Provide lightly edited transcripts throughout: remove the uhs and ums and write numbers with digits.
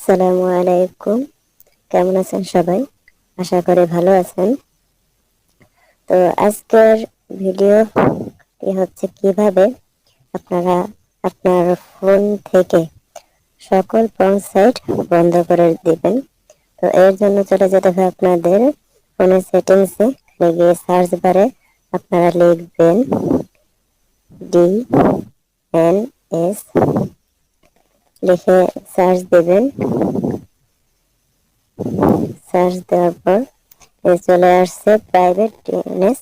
আসসালামু আলাইকুম। কেমন আছেন সবাই? আশা করি ভালো আছেন। তো আজকের ভিডিওটি হচ্ছে কিভাবে আপনারা আপনার ফোন থেকে সকল পর্ন সাইট বন্ধ করে দিবেন। তো এর জন্য চলে যেতে হবে আপনাদের ফোনের সেটিংসে, গিয়ে সার্চ বারে আপনারা লিখবেন DNS, লিখে সার্চ দেবেন। সার্চ দেওয়ার পর চলে আসছে প্রাইভেট ডিএনএস,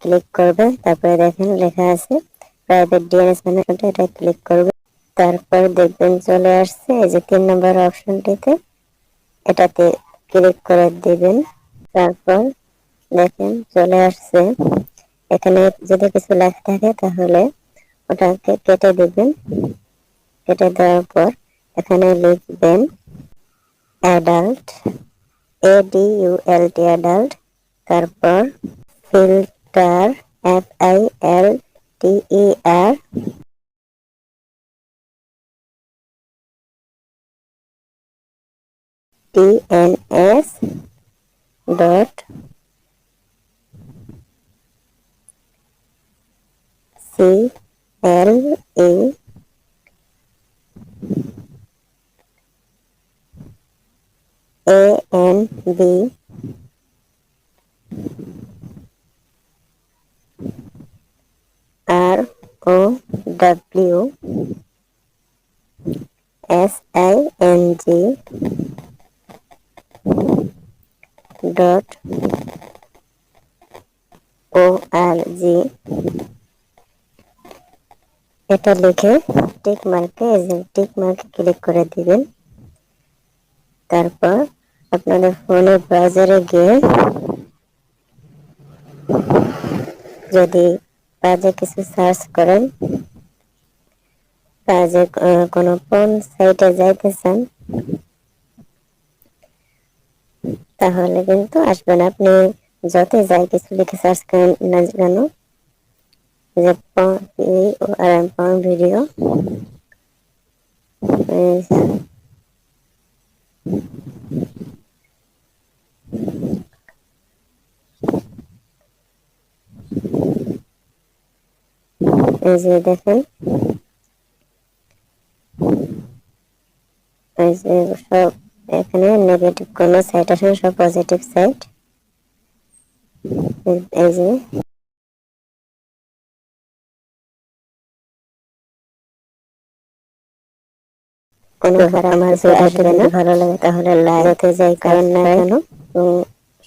ক্লিক করবেন। তারপরে দেখেন লেখা আছে প্রাইভেট ডিএনএস ম্যানেজমেন্ট, এটা ক্লিক করবেন। তারপর দেখবেন চলে আসছে এই যে 3 নম্বর অপশনটিতে, এটাতে ক্লিক করে দিবেন। তারপর দেখেন চলে আসছে, এখানে যদি কিছু লেখা থাকে তাহলে ওটাকে কেটে দিবেন। কেটে দেওয়ার পর এখানে লিখবেন অ্যাডাল্ট, ADULT অ্যাডাল্ট, তারপর filter FILTER, DNS dot CLE ANB ROWSING dot ORG, এটা লিখে টিক মার্কে ক্লিক করে দিবেন। তারপর আপনাদের ফোনের ব্রাউজারে গিয়ে যদি কাজে কিছু সার্চ করেন, কাজে কোনো কোন সাইটে যাইতে চান, তাহলে কিন্তু আসবে না। আপনি যত যাই কিছু লিখে সার্চ করেন না কেন, যে পর্ন ভিডিও, এই যে দেখেন এই যে সব এখানে নেগেটিভ কোনো সাইট আসে, সব পজিটিভ সাইট। এই যে কোনো খারাপ আমার আসবে না। ভালো লাগে তাহলে লাইক যাই করেন না কেন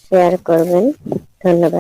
শেয়ার করবেন। ধন্যবাদ।